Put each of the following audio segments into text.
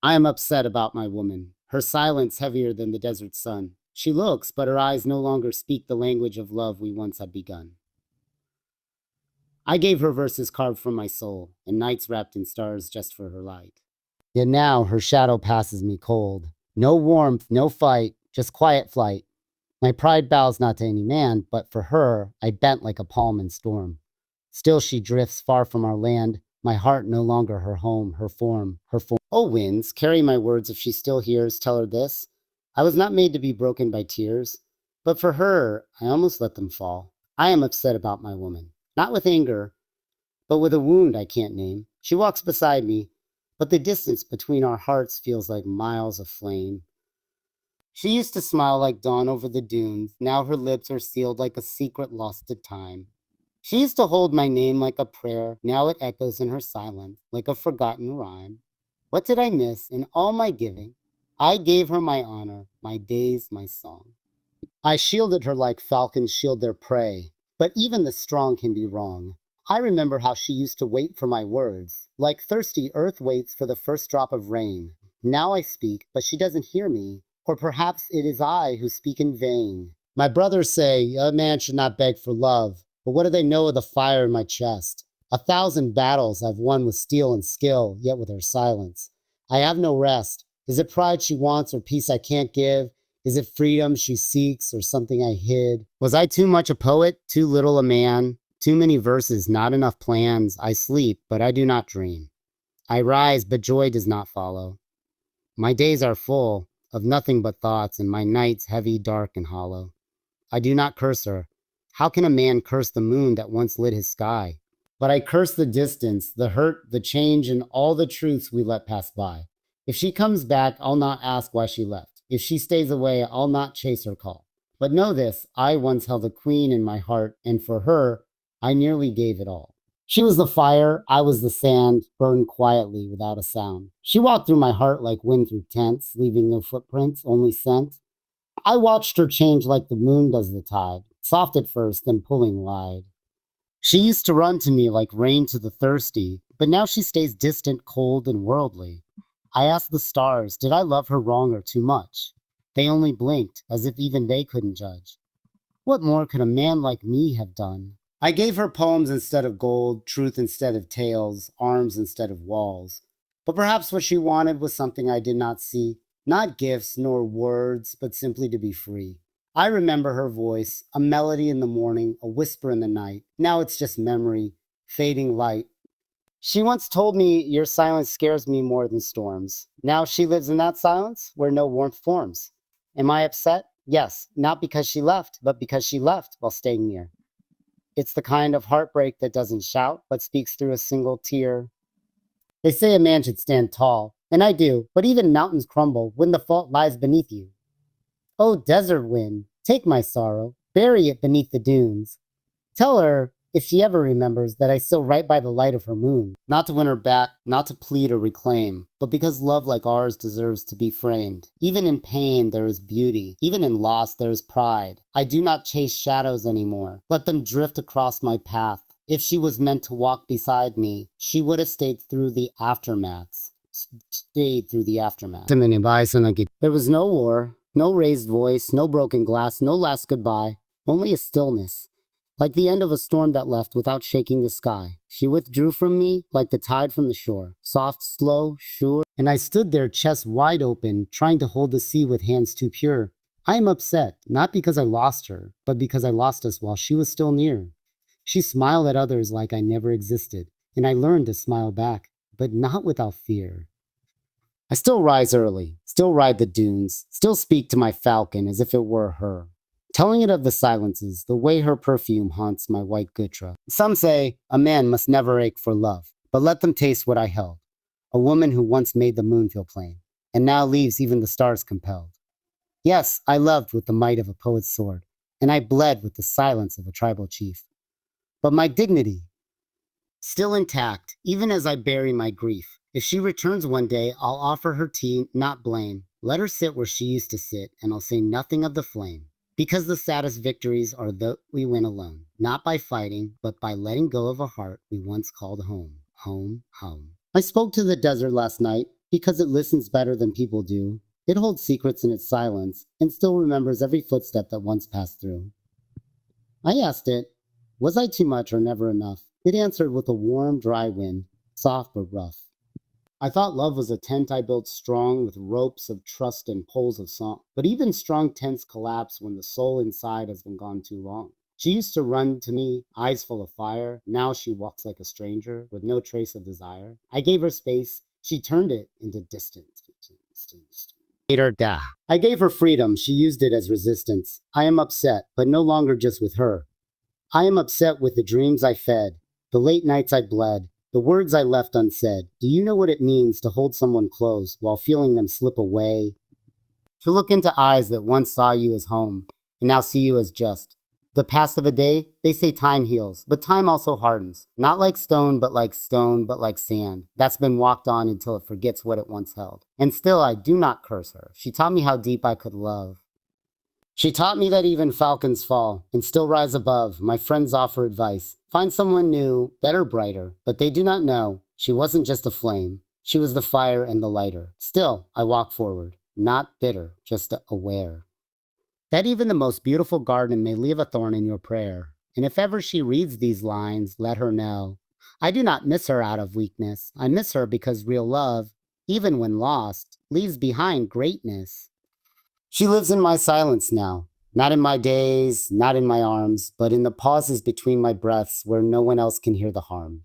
I am upset about my woman, her silence heavier than the desert sun. She looks, but her eyes no longer speak the language of love we once had begun. I gave her verses carved from my soul, and nights wrapped in stars just for her light. Yet now her shadow passes me cold. No warmth, no fight, just quiet flight. My pride bows not to any man, but for her I bent like a palm in storm. Still she drifts far from our land, my heart no longer her home, her form. Oh winds, carry my words if she still hears, tell her this. I was not made to be broken by tears, but for her I almost let them fall. I am upset about my woman, not with anger, but with a wound I can't name. She walks beside me, but the distance between our hearts feels like miles of flame. She used to smile like dawn over the dunes. Now her lips are sealed like a secret lost to time. She used to hold my name like a prayer. Now it echoes in her silence like a forgotten rhyme. What did I miss in all my giving? I gave her my honor, my days, my song. I shielded her like falcons shield their prey. But even the strong can be wrong. I remember how she used to wait for my words. Like thirsty earth waits for the first drop of rain. Now I speak, but she doesn't hear me. Or perhaps it is I who speak in vain. My brothers say a man should not beg for love, but what do they know of the fire in my chest? 1,000 battles I've won with steel and skill, yet with her silence. I have no rest. Is it pride she wants or peace I can't give? Is it freedom she seeks or something I hid? Was I too much a poet, too little a man? Too many verses, not enough plans. I sleep, but I do not dream. I rise, but joy does not follow. My days are full of nothing but thoughts, and my nights heavy, dark, and hollow. I do not curse her. How can a man curse the moon that once lit his sky? But I curse the distance, the hurt, the change, and all the truths we let pass by. If she comes back, I'll not ask why she left. If she stays away, I'll not chase her call. But know this, I once held a queen in my heart, and for her, I nearly gave it all. She was the fire, I was the sand, burned quietly without a sound. She walked through my heart like wind through tents, leaving no footprints, only scent. I watched her change like the moon does the tide, soft at first, then pulling wide. She used to run to me like rain to the thirsty, but now she stays distant, cold, and worldly. I asked the stars, did I love her wrong or too much? They only blinked, as if even they couldn't judge. What more could a man like me have done? I gave her poems instead of gold, truth instead of tales, arms instead of walls. But perhaps what she wanted was something I did not see, not gifts nor words, but simply to be free. I remember her voice, a melody in the morning, a whisper in the night. Now it's just memory, fading light. She once told me, your silence scares me more than storms. Now she lives in that silence where no warmth forms. Am I upset? Yes, not because she left, but because she left while staying near. It's the kind of heartbreak that doesn't shout, but speaks through a single tear. They say a man should stand tall, and I do, but even mountains crumble when the fault lies beneath you. Oh, desert wind, take my sorrow, bury it beneath the dunes. Tell her, if she ever remembers, that I still write by the light of her moon. Not to win her back, not to plead or reclaim, but because love like ours deserves to be framed. Even in pain, there is beauty. Even in loss, there is pride. I do not chase shadows anymore. Let them drift across my path. If she was meant to walk beside me, she would have stayed through the aftermaths. There was no war, no raised voice, no broken glass, no last goodbye, only a stillness. Like the end of a storm that left without shaking the sky. She withdrew from me like the tide from the shore. Soft, slow, sure. And I stood there, chest wide open, trying to hold the sea with hands too pure. I am upset, not because I lost her, but because I lost us while she was still near. She smiled at others like I never existed, and I learned to smile back, but not without fear. I still rise early, still ride the dunes, still speak to my falcon as if it were her. Telling it of the silences, the way her perfume haunts my white gutra. Some say a man must never ache for love, but let them taste what I held. A woman who once made the moon feel plain, and now leaves even the stars compelled. Yes, I loved with the might of a poet's sword, and I bled with the silence of a tribal chief. But my dignity, still intact, even as I bury my grief. If she returns one day, I'll offer her tea, not blame. Let her sit where she used to sit, and I'll say nothing of the flame. Because the saddest victories are that we win alone, not by fighting, but by letting go of a heart we once called home. Home, home. I spoke to the desert last night. Because it listens better than people do. It holds secrets in its silence and still remembers every footstep that once passed through. I asked it, was I too much or never enough? It answered with a warm, dry wind, soft but rough. I thought love was a tent I built strong with ropes of trust and poles of song. But even strong tents collapse when the soul inside has been gone too long. She used to run to me, eyes full of fire. Now she walks like a stranger with no trace of desire. I gave her space. She turned it into distance. Later, da. I gave her freedom. She used it as resistance. I am upset, but no longer just with her. I am upset with the dreams I fed, the late nights I bled, the words I left unsaid. Do you know what it means to hold someone close while feeling them slip away? To look into eyes that once saw you as home and now see you as just. The past of a day, they say time heals, but time also hardens. Not like stone, but like sand. That's been walked on until it forgets what it once held. And still, I do not curse her. She taught me how deep I could love. She taught me that even falcons fall and still rise above. My friends offer advice. Find someone new, better, brighter. But they do not know. She wasn't just a flame. She was the fire and the lighter. Still, I walk forward. Not bitter, just aware. That even the most beautiful garden may leave a thorn in your prayer. And if ever she reads these lines, let her know. I do not miss her out of weakness. I miss her because real love, even when lost, leaves behind greatness. She lives in my silence now. Not in my days, not in my arms, but in the pauses between my breaths where no one else can hear the harm.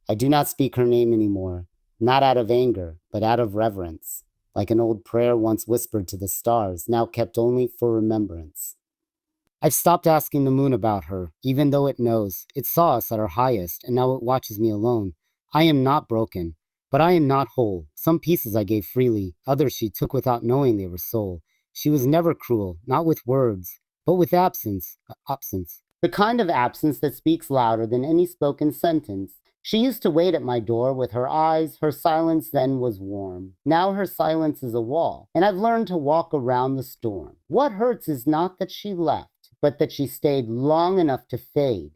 I do not speak her name anymore, not out of anger, but out of reverence. Like an old prayer once whispered to the stars, now kept only for remembrance. I've stopped asking the moon about her, even though it knows. It saw us at our highest, and now it watches me alone. I am not broken, but I am not whole. Some pieces I gave freely, others she took without knowing they were soul. She was never cruel, not with words, but with absence. Absence. The kind of absence that speaks louder than any spoken sentence. She used to wait at my door with her eyes. Her silence then was warm. Now her silence is a wall, and I've learned to walk around the storm. What hurts is not that she left, but that she stayed long enough to fade.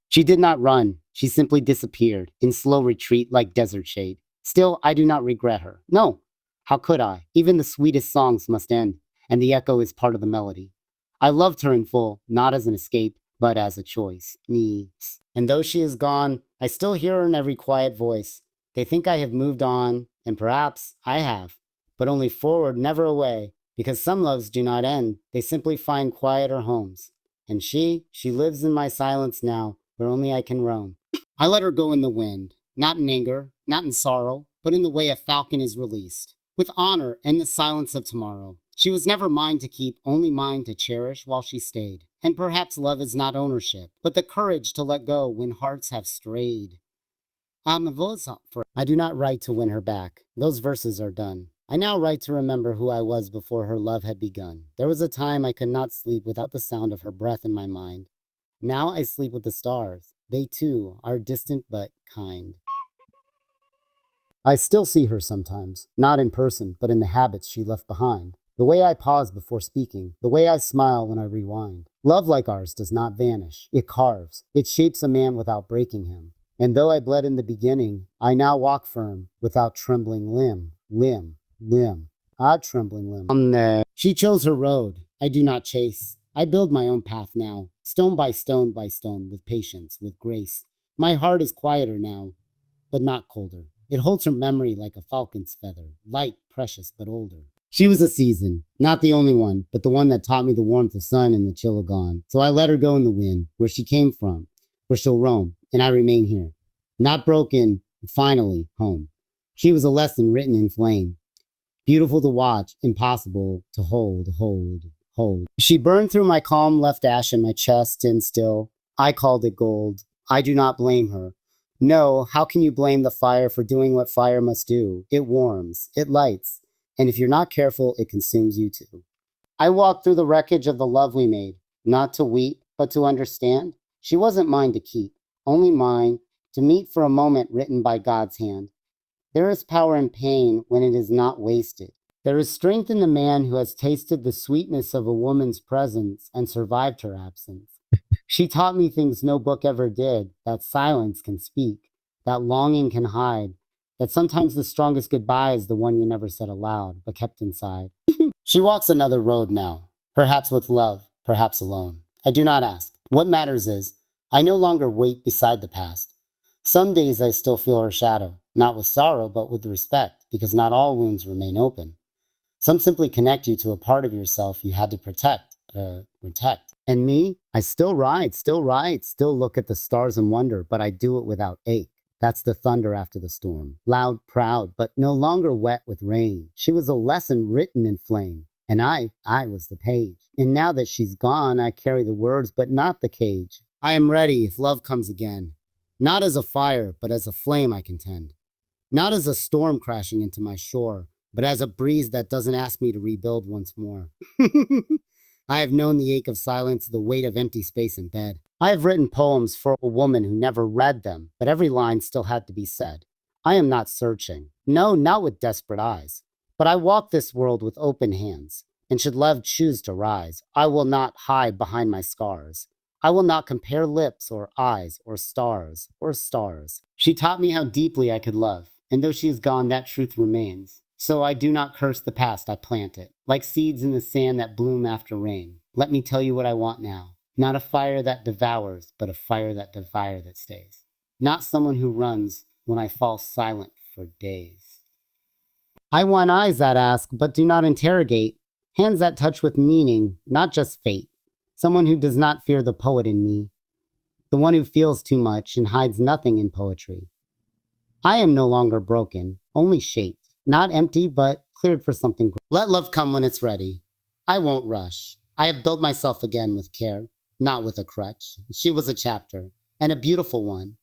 She did not run. She simply disappeared, in slow retreat like desert shade. Still, I do not regret her. No, how could I? Even the sweetest songs must end, and the echo is part of the melody. I loved her in full, not as an escape, but as a choice. Me. And though she is gone, I still hear her in every quiet voice. They think I have moved on, and perhaps I have, but only forward, never away, because some loves do not end. They simply find quieter homes. And she lives in my silence now, where only I can roam. I let her go in the wind, not in anger, not in sorrow, but in the way a falcon is released, with honor and the silence of tomorrow. She was never mine to keep, only mine to cherish while she stayed. And perhaps love is not ownership, but the courage to let go when hearts have strayed. I do not write to win her back. Those verses are done. I now write to remember who I was before her love had begun. There was a time I could not sleep without the sound of her breath in my mind. Now I sleep with the stars. They too are distant but kind. I still see her sometimes, not in person, but in the habits she left behind. The way I pause before speaking, the way I smile when I rewind. Love like ours does not vanish. It carves. It shapes a man without breaking him. And though I bled in the beginning, I now walk firm without trembling limb. Trembling limb. She chose her road. I do not chase. I build my own path now, stone by stone by stone, with patience, with grace. My heart is quieter now, but not colder. It holds her memory like a falcon's feather, light, precious, but older. She was a season, not the only one, but the one that taught me the warmth of sun and the chill of gone. So I let her go in the wind, where she came from, where she'll roam, and I remain here. Not broken, finally, home. She was a lesson written in flame. Beautiful to watch, impossible to hold. She burned through my calm, left ash in my chest, and still, I called it gold. I do not blame her. No, how can you blame the fire for doing what fire must do? It warms, it lights. And if you're not careful, it consumes you too. I walked through the wreckage of the love we made, not to weep, but to understand. She wasn't mine to keep, only mine to meet for a moment written by God's hand. There is power in pain when it is not wasted. There is strength in the man who has tasted the sweetness of a woman's presence and survived her absence. She taught me things no book ever did, that silence can speak, that longing can hide, that sometimes the strongest goodbye is the one you never said aloud, but kept inside. She walks another road now, perhaps with love, perhaps alone. I do not ask. What matters is, I no longer wait beside the past. Some days I still feel her shadow, not with sorrow, but with respect, because not all wounds remain open. Some simply connect you to a part of yourself you had to protect. And me, I still ride, still look at the stars and wonder, but I do it without ache. That's the thunder after the storm. Loud, proud, but no longer wet with rain. She was a lesson written in flame, and I was the page. And now that she's gone, I carry the words, but not the cage. I am ready if love comes again. Not as a fire, but as a flame I contend. Not as a storm crashing into my shore, but as a breeze that doesn't ask me to rebuild once more. I have known the ache of silence, the weight of empty space in bed. I have written poems for a woman who never read them, but every line still had to be said. I am not searching. No, not with desperate eyes. But I walk this world with open hands, and should love choose to rise, I will not hide behind my scars. I will not compare lips or eyes or stars or stars. She taught me how deeply I could love, and though she is gone, that truth remains. So I do not curse the past, I plant it, like seeds in the sand that bloom after rain. Let me tell you what I want now. Not a fire that devours, but a fire that stays. Not someone who runs when I fall silent for days. I want eyes that ask, but do not interrogate. Hands that touch with meaning, not just fate. Someone who does not fear the poet in me. The one who feels too much and hides nothing in poetry. I am no longer broken, only shaped. Not empty, but cleared for something great. Let love come when it's ready. I won't rush. I have built myself again with care, not with a crutch. She was a chapter, and a beautiful one.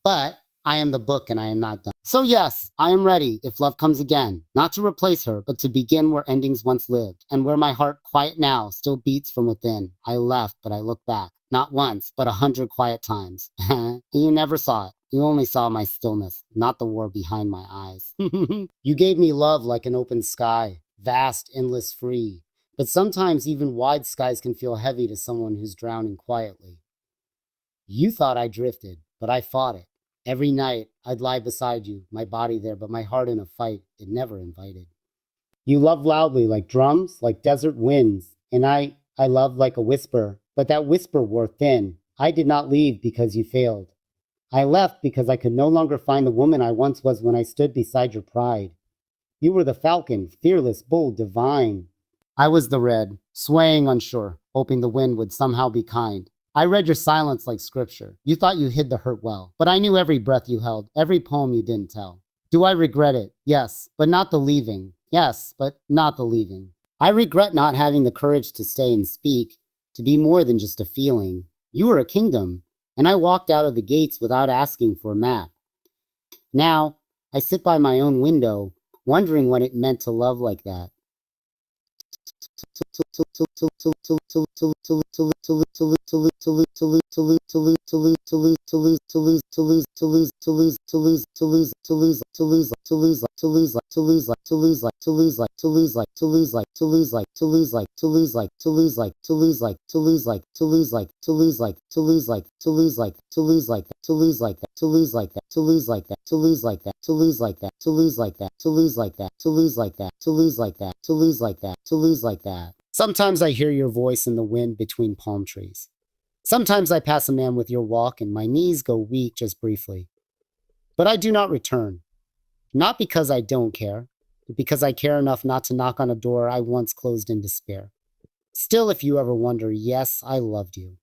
But I am the book and I am not done. So yes, I am ready if love comes again, not to replace her, but to begin where endings once lived, and where my heart, quiet now, still beats from within. I left, but I look back, not once, but 100 quiet times. You never saw it. You only saw my stillness, not the war behind my eyes. You gave me love like an open sky, vast, endless, free. But sometimes even wide skies can feel heavy to someone who's drowning quietly. You thought I drifted, but I fought it. Every night, I'd lie beside you, my body there, but my heart in a fight it never invited. You loved loudly like drums, like desert winds, and I loved like a whisper, but that whisper wore thin. I did not leave because you failed. I left because I could no longer find the woman I once was when I stood beside your pride. You were the falcon, fearless, bold, divine. I was the red, swaying unsure, hoping the wind would somehow be kind. I read your silence like scripture. You thought you hid the hurt well, but I knew every breath you held, every poem you didn't tell. Do I regret it? Yes, but not the leaving. Yes, but not the leaving. I regret not having the courage to stay and speak, to be more than just a feeling. You were a kingdom, and I walked out of the gates without asking for a map. Now, I sit by my own window, wondering what it meant to love like that. Sometimes I hear your voice in the wind between palm trees. Sometimes I pass a man with your walk and my knees go weak just briefly. But I do not return. Not because I don't care, but because I care enough not to knock on a door I once closed in despair. Still, if you ever wonder, yes, I loved you.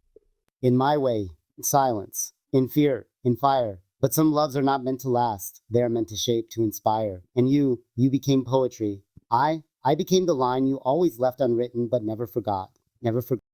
In my way, in silence, in fear, in fire. But some loves are not meant to last. They are meant to shape, to inspire. And you became poetry. I became the line you always left unwritten but never forgot. Never forgot.